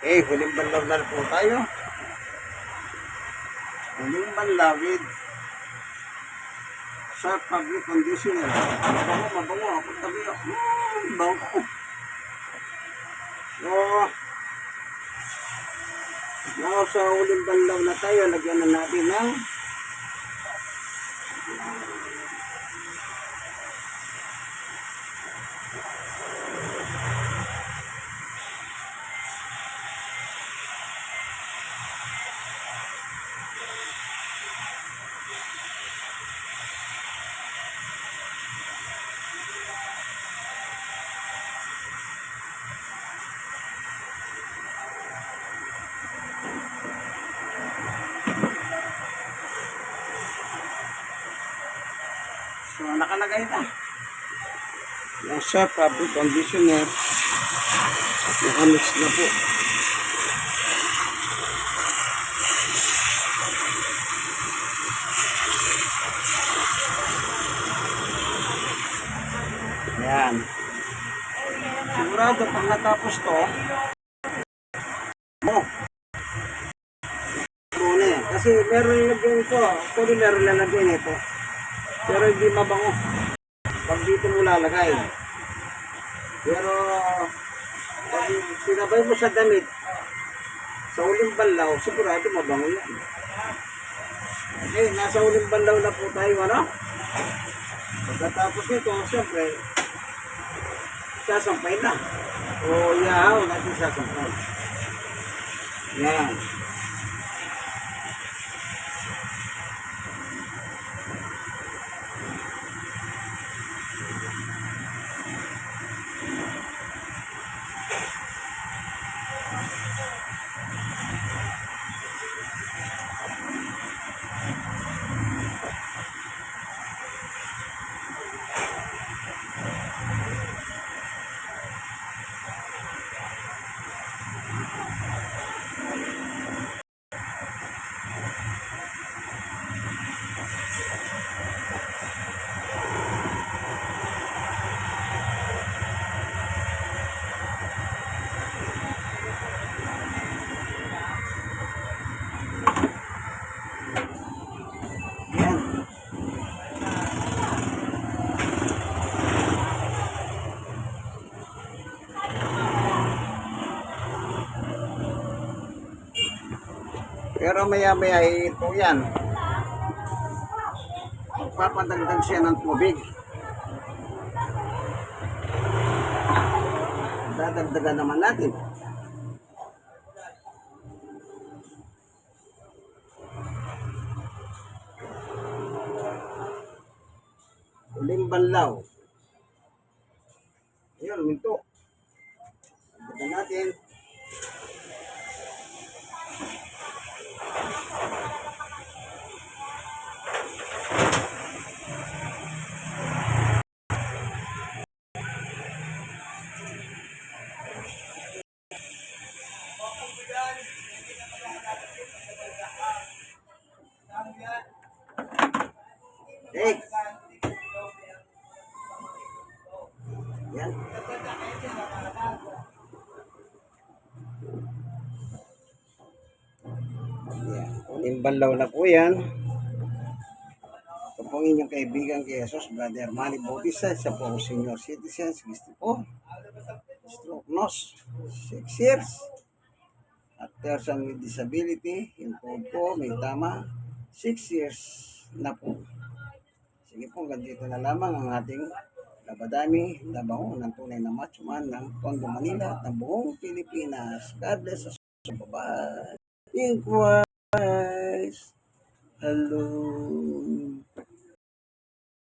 Huling banlaw na po tayo. Huling banlaw with sharp fabric conditioner. Mabango. Ako tabi ako. Bango. So, now sa huling banlaw na tayo, lagyan na natin ng so nakalagay na yung sharp fabric conditioner. Nakamix na po. Ayan. Sigurado pag natapos to, kasi meron nilagyan ito. Actually meron lalagyan ito. Pero hindi mabango pag dito mo lalagay. Pero pag sinabay mo sa damit sa uling banlaw, sigurado mabango yan. Okay, nasa uling banlaw na po tayo, ano? Pagkatapos nito, siyempre sasampay na. O yahaw natin sasampay. Yan. Pero maya-maya ito yan. Magpapadagdag siya ng tubig. Dadagdagan naman natin. Huling banlaw. Ayun, minto. Dagdagan natin. Yan. Huling banlaw na po yan. Ito po ang inyong kaibigan kay Jesus, Brother Manny Bautista, sa po senior citizen, 64, stroke nose, 6 years. At person with disability, yung po may tama, 6 years na po. Sige po, ganito na lamang ang ating labadami, labango ng tunay na macho man ng Tondo, Manila at ng buong Pilipinas. God bless us. Bye-bye. In Christ. Hello.